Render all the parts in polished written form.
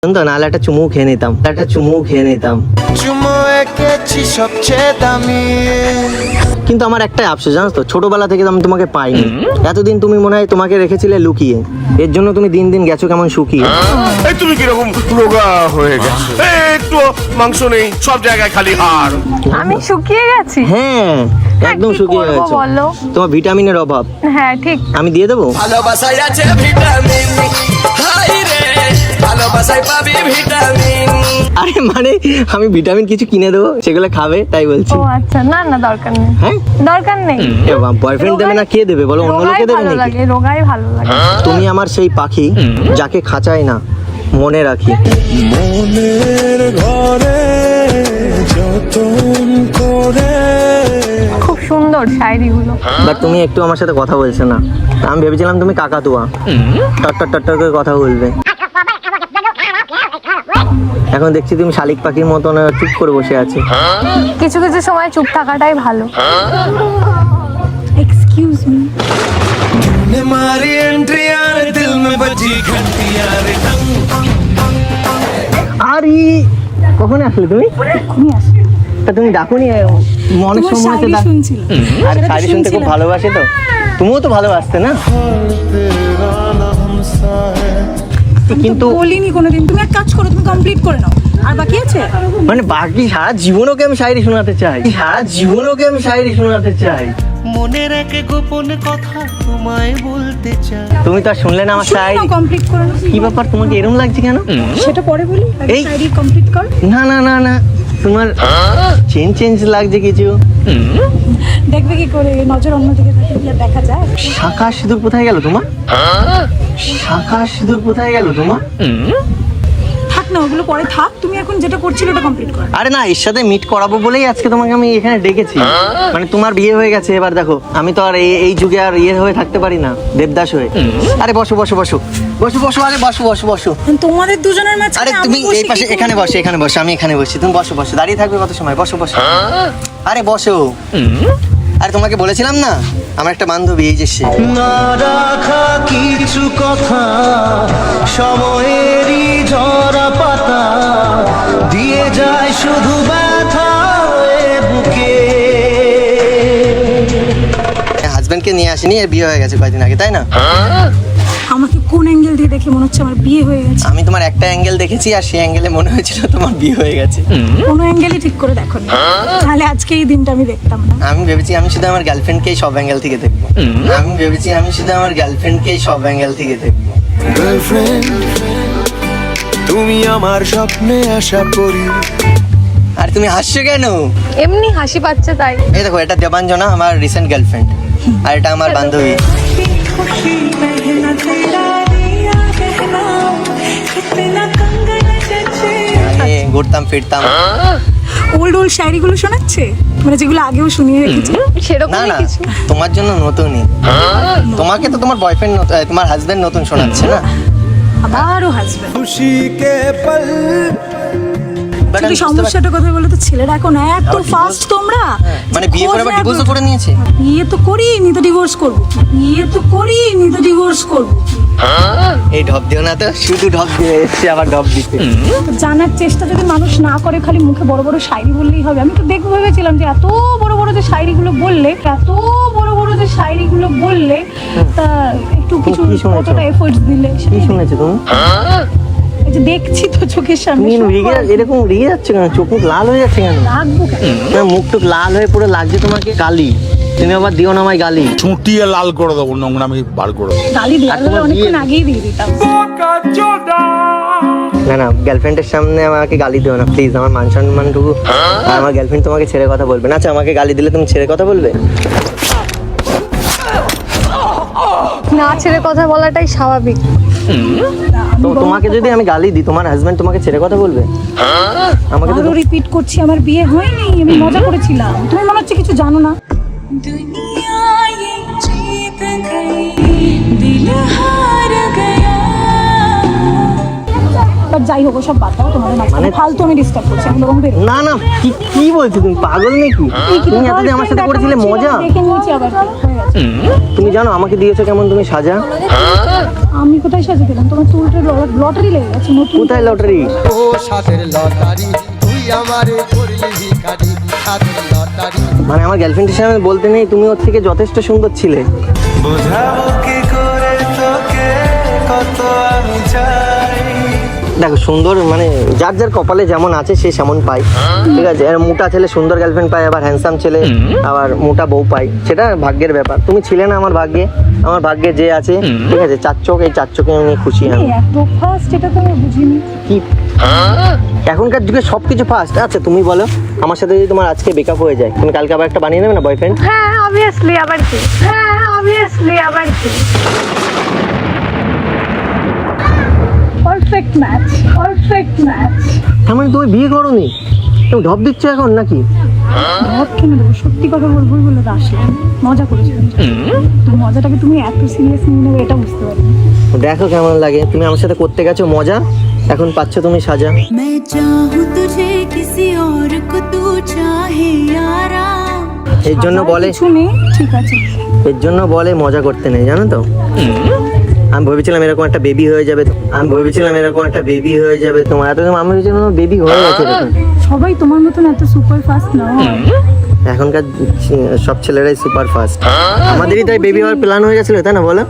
তো নাহলে একটা চুমু খেয়ে নিতাম চুমু এঁকেছি সবচেয়ে দামি। কিন্তু আমার একটাই আফসোস জানো তো, ছোটবেলা থেকে আমি তোমাকে পাইনি। এতদিন তুমি মনে হয় তোমাকে রেখেছিলে লুকিয়ে, এর জন্য তুমি দিন দিন গেছো কেমন শুকিয়ে। এই তুমি কিরকম রোগা হয়ে গেছো, একটু মাংস নেই, সব জায়গায় খালি হাড়। আমি শুকিয়ে গেছি। হ্যাঁ একদম কি শুকিয়ে করবো গেছো, বলো? তোমার ভিটামিনের অভাব। হ্যাঁ ঠিক। আমি দিয়ে দেবো? ভালোবাসায় আছে ভিটামিন, হাই রে ভালোবাসায় পাবি ভিটামিন। আরে মানে আমি ভিটামিন কিছু কিনে দেবো, সেগুলো খাবে তাই বলছি। ও আচ্ছা, না না দরকার নেই। হ্যাঁ দরকার নেই। বয়ফ্রেন্ড দেবে না কে দেবে বলো, অন্য লোকে দেবে ভালো নাকি? লাগে, রোগাই ভালো লাগে। তুমি আমার সেই পাখি যাকে খাঁচাই না মনে রাখি। মনের ঘরে যতন করে। খুব সুন্দর শায়রিগুলো। বাট তুমি একটু আমার সাথে কথা বলছো না। আমি ভেবেছিলাম তুমি কাকাতুয়া, টট্টর টট্টর করে কথা বলবে। এখন দেখছি তুমি শালিক পাখির মতন চুপ করে বসে আছে। কিছু কিছু সময় চুপ থাকাটাই ভালো। Excuse me. ने मारी एंट्री यार दिल में बजी घंटी यार। আরে কখন আসলে তুমি? তা তুমি ডাকুনি মনের সময় তো ডাক। আরে শাড়ি শুনতে খুব ভালোবাসে তো, তুমিও তো ভালোবাসতে না? কিন্তু বলিনি কোনোদিন। তুমি এক কাজ করো, তুমি কমপ্লিট করে নাও, আর বাকি আছে। মানে বাকি সারা জীবনকে আমি শায়রি শোনাতে চাই। মনের এক গোপন কথা তোমায় বলতে চাই। তুমি তো আর শুনলে না আমার শায়রি। কমপ্লিট করে নাও। কি ব্যাপার, তোমাকে এরকম লাগছে কেন? সেটা পরে বলি, এই। শায়রি কমপ্লিট কর। না না না না, তোমার চেঞ্জ লাগছে কিছু। দেখবে কি করে, নজর অন্যদিকে থাকলে দেখা যায়। শাখা সিঁদুর কোথায় গেল তোমার? থাক না, ওগুলো পরে থাক। তুমি এখন যেটা করছিলে ওটা কমপ্লিট করো। আরে না, এর সাথে মিট করাবো বলেই আজকে তোমাকে আমি এখানে ডেকেছি। মানে তোমার বিয়ে হয়ে গেছে, এবার দেখো আমি তো আর এই যুগে আর হয়ে থাকতে পারি না, দেবদাস হয়ে। আরে বসো, আরে বসো। তোমাদের দুজনের মাঝখানে আরে আমি তুমি বসে এই পাশে কি করবো? এখানে বসো, আমি এখানে বসছি, তুমি বসো, দাঁড়িয়ে থাকবে কত সময়? বসো। আরে বসো। আরে তোমাকে বলেছিলাম না আমার একটা বান্ধবী এই যে সে। না রাখা কিছু কথা সময়েরই ঝরা পাতা দিয়ে যায় শুধু ব্যথা এ বুকে। হাজবেন্ডকে নিয়ে আসেনি, এর বিয়ে হয়ে গেছে কয়েকদিন আগে, তাই না? আমাকে কোন অ্যাঙ্গেল দিয়ে দেখে মনে হচ্ছে আমার বিয়ে হয়ে গেছে? আমি তোমার একটা অ্যাঙ্গেল দেখেছি, আর সেই অ্যাঙ্গেলে মনে হয়েছিল তোমার বিয়ে হয়ে গেছে। কোনো অ্যাঙ্গেলই ঠিক করে দেখো না, তাহলে আজকে এই দিনটা আমি দেখতাম না। আমি ভেবেছি আমি শুধু আমার গার্লফ্রেন্ডকেই সব অ্যাঙ্গেল থেকে দেখবো। গার্লফ্রেন্ড তুমি আমার স্বপ্নে আসা করি। আর তুমি হাসছো কেন? এমনি হাসি পাচ্ছে তাই। এই দেখো, এটা দেবাঞ্জনা, আমার রিসেন্ট গার্লফ্রেন্ড, আর এটা আমার বান্ধবী। আগে ঘুরতাম ফিরতাম। ওল্ড শায়রিগুলো শোনাচ্ছে, মানে যেগুলো আগেও শুনিয়ে রেখেছি। না সেরকমই না, কিছু। তোমার জন্য নতুনই। তোমাকে তো তোমার বয়ফ্রেন্ড, তোমার হাজবেন্ড নতুন শোনাচ্ছে না? আবারও হাসবেন। খুশি কে পল। But আমি যদি বুঝতে পারছি- সমস্যাটা কথা বলে তো ছেলেরা এখন এত আবার ফাস্ট তোমরা। মানে বিয়ে করে আবার ডিভোর্সও করে নিয়েছে। বিয়ে তো করিনি তো ডিভোর্স করবো। এই ঢপ দিও না তো, শুধু ঢপ দিয়ে এসছে, আবার ঢপ দিতে। তো জানার চেষ্টা যদি মানুষ না করে, খালি মুখে বড় বড় শায়রি বললেই হবে। আমি তো দেখবো ভেবেছিলাম যে এত বড় বড় যে শায়রিগুলো বললে তা একটু কিছু কি শুনেছো? কতটা এফোর্টস দিলে। কি শুনেছো তুমি? এই যে দেখছি তো চোখের সামনে। তুমি এরকম রেগে যাচ্ছে কেন? চোখ মুখ লাল হয়ে যাচ্ছে কেন? রাখবো কেন? না, মুখ টুক লাল হয়ে পুরো লাগছে তোমাকে কালি। তুমি আবার দিও না আমায় গালি। চুটিয়ে লাল করে দেবো, নোংরামি বার করে দেবো। গালি দেওয়া আর তোমার অনেকক্ষণ বিয়ে- আগেই দিয়ে দিতাম। না গার্লফ্রেন্ডের সামনে আমাকে গালি দিও না প্লিজ, আমার মান সম্মানটুকু। আর আমার গার্লফ্রেন্ড তোমাকে ছেড়ে কথা বলবে না। আচ্ছা, আমাকে গালি দিলে তুমি ছেড়ে কথা বলবে? না ছেড়ে কথা বলাটাই স্বাভাবিক। তো তোমাকে যদি আমি গালি দিই, তোমার হাজবেন্ড তোমাকে ছেড়ে কথা বলবে? আমাকে তো আরো রিপিট করছি, আমার বিয়ে হয়নি, আমি মজা করেছিলাম। তুমি মনে হচ্ছে কিছু জানো না। যাই হোক সব বাদ দাও, তোমাদের মাঝখানে ফালতু আমি ডিস্টার্ব করছি, আমি বরং বেরো। না না, কি বলছো তুমি? পাগল নাকি? তুমি এতদিন আমার সাথে করেছিলে মজা। দেখে নিয়েছি আবার কি হয়ে গেছে। তুমি জানো আমাকে দিয়েছো কেমন তুমি সাজা? আমি কোথায় সাজে দিলাম? তোমার চুলটা লটারি লেগে গেছে নতুন। কোথায় লটারি? ও সাদের লটারি তুই আমারে করলি ভিখারি সাদের লটারি। মানে আমার গার্লফ্রেন্ড হিসেবে বলতে নেই, তুমি ওর থেকে যথেষ্ট সুন্দর ছিলে। বোঝাবো কি করে তোকে কত আমি চাই। দেখো সুন্দর মানে যার যার কপালে যেমন আছে সে সেমন পায়, ঠিক আছে? আর মোটা ছেলে সুন্দর গার্লফ্রেন্ড পায়, আবার হ্যান্ডসাম ছেলে আবার মোটা বউ পায়, সেটা ভাগ্যের ব্যাপার। তুমি ছিলে না আমার ভাগ্যে, আমার ভাগ্যে যে আছে, ঠিক আছে? চার চোখ, এই চার চোখে আমি খুশি। আমি এত ফার্স্ট এটা তো আমি বুঝিনি। কি এখনকার যুগে সবকিছু ফার্স্ট। আচ্ছা তুমি বলো, আমার সাথে যদি তোমার আজকে ব্রেকআপ হয়ে যায়, তুমি কালকে আবার একটা বানিয়ে নেবে না বয়ফ্রেন্ড? হ্যাঁ অবভিয়াসলি, আবার কি? Perfect match. তার মানে তুমি বিয়ে করোনি, তুমি ঢপ দিচ্ছ এখন নাকি? ভাব কেন দেবো? সত্যি কথা বলবো বলে তো আসলাম, মজা করেছিলাম। তো মজাটাকে তুমি এত সিরিয়াস নিয়ে নেবে এটা বুঝতে পারিনি। দেখো কেমন লাগে, তুমি আমার সাথে করতে গেছো মজা, এখন পাচ্ছ তুমি সাজা। मैं चाहूँ तुझे किसी और को तू चाहे यारा। এর জন্য বলে, কিছু নেই, ঠিক আছে। এর জন্য বলে মজা করতে নেই, জানো তো? আমি ভেবেছিলাম এরকম একটা বেবি হয়ে যাবে, তোমার এত আমি ভেবেছিলাম বেবি হয়ে গেছে এরকম। সবাই তোমার মতন এত সুপার ফাস্ট না। এখনকার সব ছেলেরাই সুপার ফাস্ট। আমাদেরই তাই বেবি হওয়ার প্ল্যান হয়ে গেছিল, তাই না বলো?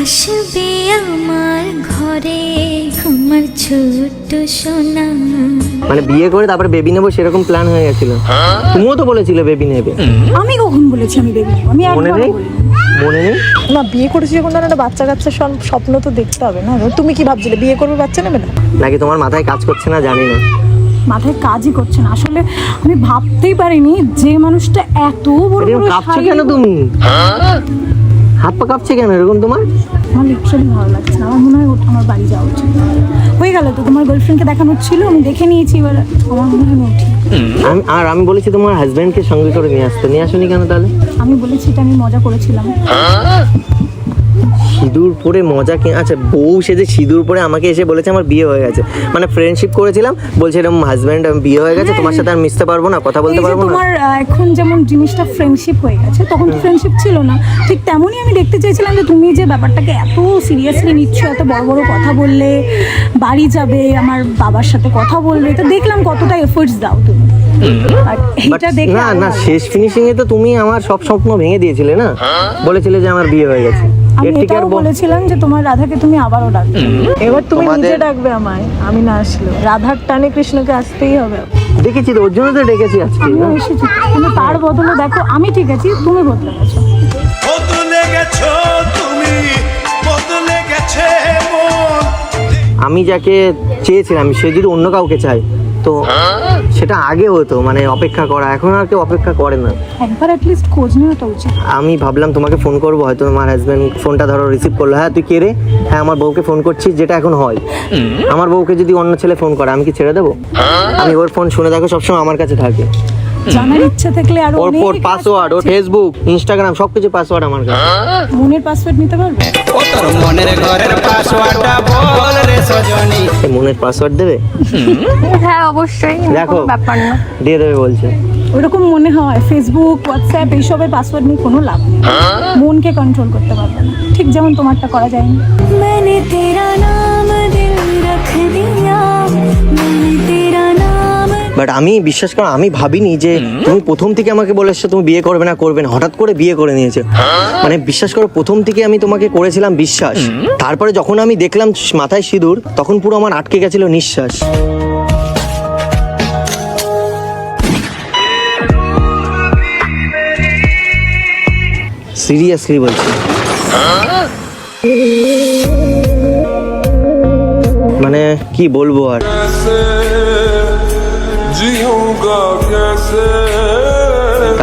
আসবে আমার ঘরে আমার ছোট্ট সোনা। মানে বিয়ে করে তারপরে বেবি নেবো সেরকম প্ল্যান হয়ে গেছিল। তুমিও তো বলেছিলে বেবি নেবে। আমি কখন বলেছি আমি বেবি? আমি মনে একবার নেই? মনে নেই? না, বিয়ে করেছি যখন একটা বাচ্চা কাচ্চা স্বপ্ন তো দেখতে হবে না? তুমি কি ভাবছিলে বিয়ে করবে বাচ্চা নেবে না? নাকি তোমার মাথায় কাজ করছে না জানি না। মাথায় কাজই করছে না আসলে। আমি ভাবতেই পারিনি যে মানুষটা এত বড় এরকম বড় কাঁপছো শাড়ি- কেন তুমি? হাত পা কাঁপছে কেন এরকম তোমার? আমার লিটারালি ভালো লাগছে না। আমার মনে হয় আমার বাড়ি যাওয়া উচিত। হয়ে গেল তো, তোমার গার্লফ্রেন্ডকে দেখানোর ছিল, আমি দেখে নিয়েছি, এবার আমার মনে হয় আমি উঠি। আমি বলেছি তোমার হাজবেন্ডকে সঙ্গে করে নিয়ে আসতে, নিয়ে আসোনি কেন তাহলে? আমি বলেছি এটা আমি মজা করেছিলাম। সিঁদুর পরে মজা কি? আচ্ছা বউ সেজে সিঁদুর পরে আমাকে এসে বলেছে আমার বিয়ে হয়ে গেছে, মানে ফ্রেন্ডশিপ করেছিলাম, বলছে এরকম হাজব্যান্ড বিয়ে হয়ে গেছে, তোমার সাথে আর মিশতে পারবো না, কথা এই বলতে যে পারবো না। তোমার এখন যেমন জিনিসটা ফ্রেন্ডশিপ হয়ে গেছে, তখন তো ফ্রেন্ডশিপ ছিল না, ঠিক তেমনই আমি দেখতে চাইছিলাম যে তুমি যে ব্যাপারটাকে এত সিরিয়াসলি নিচ্ছ, এত বড় বড় কথা বললে, বাড়ি যাবে, আমার বাবার সাথে কথা বলবে, তো দেখলাম কতটা এফোর্টস দাও তুমি। আর But এইটা দেখে না আরো না, ভালো শেষ ফিনিশিং এ তো তুমি আমার সব স্বপ্ন ভেঙে দিয়েছিলে না, বলেছিলে যে আমার বিয়ে হয়ে গেছে। আমি এর থেকে এটাও আর বলেছিলাম যে তোমার রাধাকে তুমি আবারও ডাকবে। এবার তুমি তোমাদের- নিজে ডাকবে আমায়, আমি না আসলেও। রাধার টানে কৃষ্ণকে আসতেই হবে। দেখেছি তো, ওর জন্য তো ডেকেছি আজকে। আমিও এসেছি, কিন্তু তার বদলে দেখো আমি ঠিক আছি, তুমি বদলে গেছো। বদলে গেছো তুমি, বদলে গেছে মন। আমি যাকে চেয়েছিলাম সে যদি অন্য কাউকে চায় তো সেটা আগে হতো, মানে অপেক্ষা করা। এখন আর কেউ অপেক্ষা করে না। একবার অ্যাটলিস্ট খোঁজ নেওয়াটা উচিত। আমি ভাবলাম তোমাকে ফোন করবো, হয়তো তোমার হাজবেন্ড ফোনটা ধরো রিসিভ করলো, হ্যাঁ তুই কে রে? হ্যাঁ আমার বউকে ফোন করছিস, যেটা এখন হয়। আমার বউকে যদি অন্য ছেলে ফোন করে আমি কি ছেড়ে দেবো? আমি ওর ফোন শুনে দেখো সবসময় আমার কাছে থাকে। জানার ইচ্ছা থাকলে আর ওর পাসওয়ার্ড, ওর ফেসবুক, ইনস্টাগ্রাম সবকিছু পাসওয়ার্ড আমার কাছে। মনের পাসওয়ার্ড নিতে পারবে? ও তোর মনের ঘরের পাসওয়ার্ডটা বল রে সজনী। এ মনের পাসওয়ার্ড দেবে? হ্যাঁ অবশ্যই, দেখো কোনো ব্যাপার না। দিয়ে দেবে বলছে। ওরকম মনে হয় ফেসবুক, হোয়াটসঅ্যাপ এইসবের পাসওয়ার্ড নিয়ে কোনো লাভ নেই। মনকে কন্ট্রোল করতে পারবে না, ঠিক যেমন তোমারটা করা যায়নি। मैंने तेरा नाम दिल रख दिया, मैंने तेरा नाम। বাট আমি বিশ্বাস করো, আমি ভাবিনি যে তুমি প্রথম থেকে আমাকে বলে এসছো তুমি বিয়ে করবে না, হঠাৎ করে বিয়ে করে নিয়েছে। মানে বিশ্বাস করো, প্রথম থেকে আমি তোমাকে করেছিলাম বিশ্বাস, তারপরে যখন আমি দেখলাম মাথায় সিঁদুর, তখন পুরো আমার আটকে গেছিল নিঃশ্বাস। সিরিয়াসলি বলছি, মানে কি বলবো আর।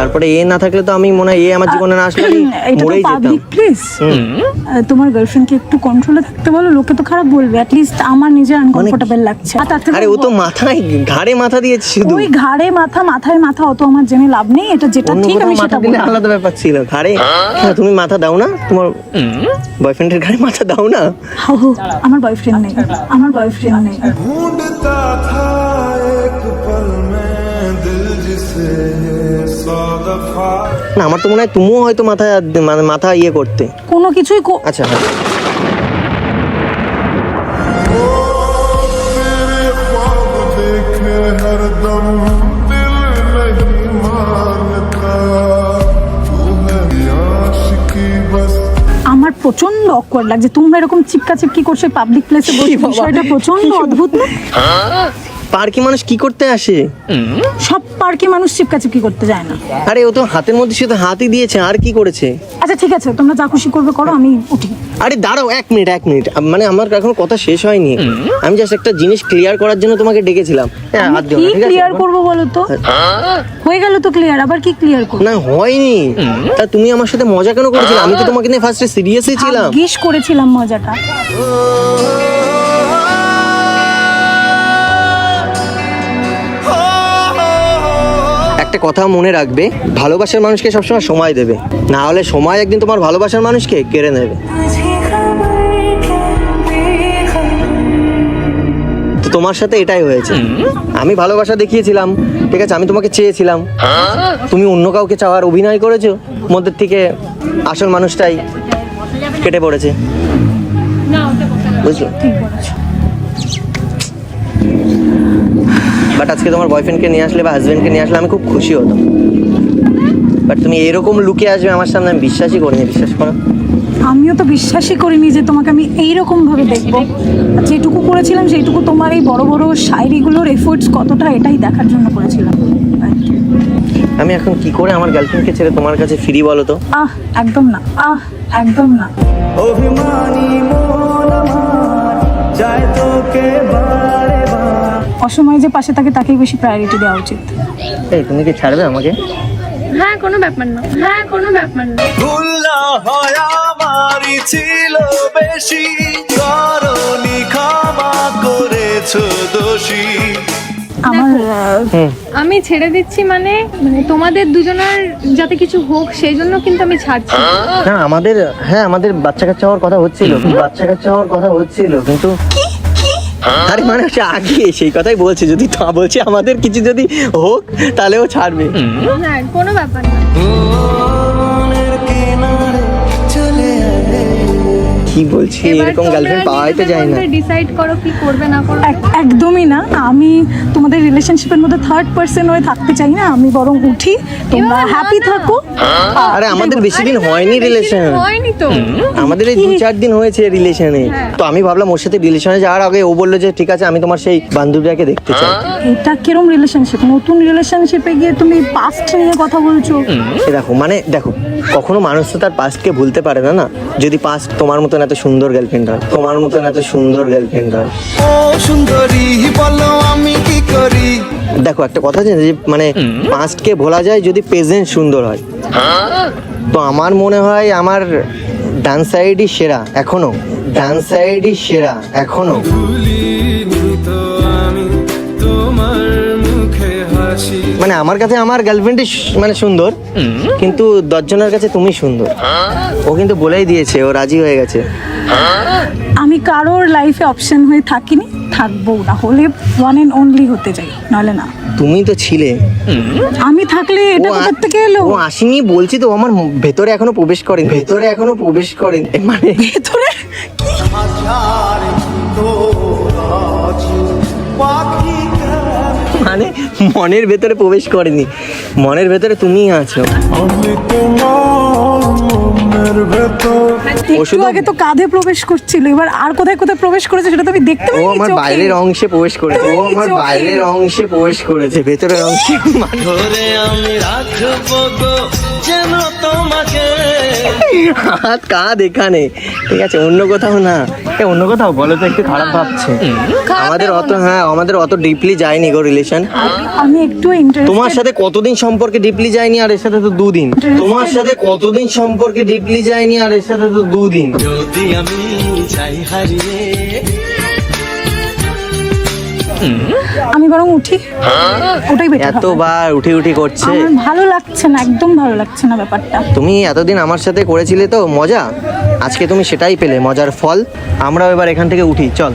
তারপরে এ না থাকলে তো আমি মনে হয় এ আমার জীবনে না আসলে আমি এটা তো মরেই যেতাম। পাবলিক প্লেস, তোমার গার্লফ্রেন্ডকে একটু কন্ট্রোলে থাকতে বলো, লোকে তো খারাপ বলবে, অ্যাটলিস্ট আমার নিজের আনকমফোর্টেবল লাগছে। আর তার থেকে আরে ও তো মাথায় ঘাড়ে মাথা দিয়েছে শুধু, ওই ঘাড়ে মাথা মাথায় মাথা অত আমার জেনে লাভ নেই, এটা যেটা অন্য ঠিক কোথাও আমি মাথা সেটা দিলে বলবো। আলাদা ব্যাপার ছিল। ঘাড়ে কেন তুমি মাথা দাও না? তোমার বয়ফ্রেন্ডের ঘাড়ে মাথা দাও না? হো, আমার বয়ফ্রেন্ড নেই, আমার বয়ফ্রেন্ড নেই। ढूंढता था एक पल में दिल जिसे 100 दफा না আমার তো মনে হয় তুমিও হয়তো মানে মাথা ইয়ে করতে। কোনো কিছুই আচ্ছা হ্যাঁ, तेरे ख्वाब देखे हरदम दिल नहीं मानता तू है आशिकी बस আমার প্রচন্ড অকওয়ার্ড লাগছে, তোমরা এরকম চিপকা চিপকি করছে পাবলিক প্লেসে বসে, বাবা। বিষয়টা প্রচন্ড অদ্ভুত না? পার্কে মানুষ কি করতে আসে? সব পার্কে মানুষ চিপকা চিপকি করতে যায় না। আরে ও তো হাতের মধ্যে শুধু হাতই দিয়েছে, আর কি করেছে? আচ্ছা ঠিক আছে, তোমরা যা খুশি করবে করো, আমি উঠি। আরে দাঁড়াও এক মিনিট মানে আমার এখন কথা শেষ হয়নি। আমি জাস্ট একটা জিনিস ক্লিয়ার করার জন্য তোমাকে ডেকেছিলাম। হ্যাঁ, হাত দিও কি না, ঠিক আছে? ক্লিয়ার করবো বলো তো? হয়ে গেল তো ক্লিয়ার, আবার কি ক্লিয়ার করবো? না হয়নি। তা তুমি আমার সাথে মজা কেন করেছিলে? আমি তো তোমাকে নিয়ে ফার্স্টে সিরিয়াসই ছিলাম। ভাগ্যিস করেছিলাম মজাটা। একটা কথা মনে রাখবে, ভালোবাসার মানুষকে সবসময় সময় দেবে, না হলে সময় একদিন তোমার ভালোবাসার মানুষকে কেড়ে নেবে। तुझे खबर क्या बेखबर তো তোমার সাথে এটাই হয়েছে। আমি ভালোবাসা দেখিয়েছিলাম, ঠিক আছে, আমি তোমাকে চেয়েছিলাম, তুমি অন্য কাউকে চাওয়ার অভিনয় করেছো, মধ্যে থেকে আসল মানুষটাই কেটে পড়েছে, বুঝলো? বাট আজকে তোমার বয়ফ্রেন্ডকে নিয়ে আসলে বা হাজবেন্ডকে নিয়ে আসলে আমি খুব খুশি হতাম। বাট তুমি এরকম লুকে আসবে আমার সামনে, আমি বিশ্বাসই করিনি, বিশ্বাস করো। আমিও তো বিশ্বাসই করিনি যে তোমাকে আমি এইরকম ভাবে দেখবো। আর যেটুকু করেছিলাম সেইটুকু তোমার এই বড় বড় শায়রিগুলোর এফোর্টস কতটা, এটাই দেখার জন্য করেছিলাম। আমি এখন কি করে আমার গার্লফ্রেন্ডকে ছেড়ে তোমার কাছে ফিরি বলো তো? একদম না, একদম না। অসময়ে যে পাশে থাকে তাকেই বেশি প্রায়োরিটি দেওয়া উচিত। এই তুমি কি ছাড়বে আমাকে? হ্যাঁ কোনো ব্যাপার না, হ্যাঁ কোনো ব্যাপার না। ভুল না হয় আমারই ছিল বেশি করনি ক্ষমা করেছো দোষী আমার আমি ছেড়ে দিচ্ছি মানে তোমাদের দুজনের যাতে কিছু হোক সেই জন্য কিন্তু আমি ছাড়ছি। না আমাদের, হ্যাঁ আমাদের বাচ্চা কাচ্চা হওয়ার কথা হচ্ছিল, কিন্তু আরে মানে হচ্ছে আগে সেই কথাই বলছে, যদি তা বলছে আমাদের কিছু যদি হোক তাহলেও ছাড়বে। না কোনো ব্যাপার না। কি বলছি, এরকম গার্লফ্রেন্ড পাওয়াই তো যায় না। ডিসাইড করো কি করবে না করবে। একদমই না, আমি তোমাদের রিলেশনশিপের মধ্যে থার্ড পার্সন হয়ে থাকতে চাই না। আমি বরং উঠি, তোমরা হ্যাপি থাকো। আরে আমাদের বেশি দিন হয়নি রিলেশন, হয়নি তো, আমাদের এই 2-4 দিন হয়েছে রিলেশনে। তো আমি ভাবলাম ওর সাথে রিলেশনে যাওয়ার আগে ও বললো যে ঠিক আছে আমি তোমার সেই বান্ধবীটাকে দেখতে চাই। এটা কিরম রিলেশনশিপ? নতুন রিলেশনশিপে গিয়ে তুমি পাস্ট নিয়ে কথা বলছো। দেখো মানে দেখো, কখনো মানুষ তো তার পাস্টকে ভুলতে পারে না। না যদি পাস্ট তোমার মতন এত সুন্দর গার্লফ্রেন্ড হয়, ও সুন্দরী বলো আমি কি করি দেখো একটা কথা আছে যে মানে পাস্টকে ভোলা যায় যদি প্রেজেন্ট সুন্দর হয়। তো আমার মনে হয় আমার ডান সাইডই সেরা এখনো। ভুলিনি তো আমি তোমার মুখে হাসি মানে আমার কাছে আমার গার্লফ্রেন্ডই মানে সুন্দর, কিন্তু 10 জনের কাছে তুমি সুন্দর। ও কিন্তু বলেই দিয়েছে, ও রাজি হয়ে গেছে। আমি কারোর লাইফে অপশন হয়ে থাকিনি, থাকবো না, হলে ওয়ান এন্ড অনলি হতে চাই, নাহলে না। তুমি তো ছিলে, আমি থাকলে এটা কোথা থেকে এলো? ও আসেনি বলছি তো, আমার ভেতরে এখনো প্রবেশ করেনি, মানে ভেতরে মানে মনের ভেতরে প্রবেশ করেনি, মনের ভেতরে তুমিই আছো। আমি তোমার মনের ভেতর ও একটু শুধু আগে তো কাঁধে প্রবেশ করছিল, এবার আর কোথায় কোথায় প্রবেশ করেছে সেটা তো আমি দেখতে ও পাইনি আমার চোখে। বাইরের অংশে প্রবেশ করেছে, ও আমার চোখে। বাইরের অংশে প্রবেশ করেছে, ভেতরের অংশে মানে ধরে আমি রাখবো গো যেন তোমাকে। হাত কাঁধ এখানে, ঠিক আছে, অন্য কোথাও না। অন্য কোথাও বলো তো, একটু খারাপ ভাবছে। আমাদের অত, হ্যাঁ আমাদের অত ডিপলি যায়নি গো রিলেশন। আমি একটু ইন্টারেস্ট তোমার সাথে কতদিন সম্পর্কে ডিপলি যায়নি, আর এর সাথে তো 2 দিন। তোমার সাথে কতদিন সম্পর্কে ডিপলি যায়নি, আর এর সাথে তো 2 দিন। যদি আমি চাই হারিয়ে আমি বরং উঠি, ওটাই বেটার হবে। এতবার উঠি উঠি করছে। আমার ভালো লাগছে না, একদম ভালো লাগছে না ব্যাপারটা। তুমি এতদিন আমার সাথে করেছিলে তো মজা, আজকে তুমি সেটাই পেলে, মজার ফল। আমরাও এবার এখান থেকে উঠি, চল।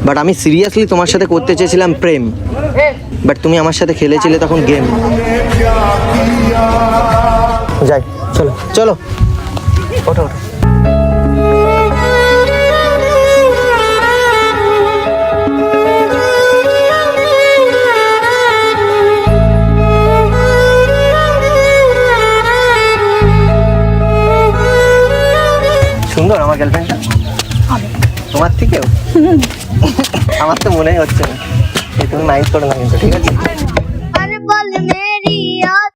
বাট আমি সিরিয়াসলি তোমার সাথে করতে চেয়েছিলাম প্রেম, বাট তুমি আমার সাথে খেলেছিলে তখন গেম। যাই, চলো চলো, ওঠো ওঠো। সুন্দর আমার গার্লফ্রেন্ডটা, তোমার থেকেও। আমার তো মনেই হচ্ছে না। এই তুমি মাইন্ড করো না কিন্তু, ঠিক আছে।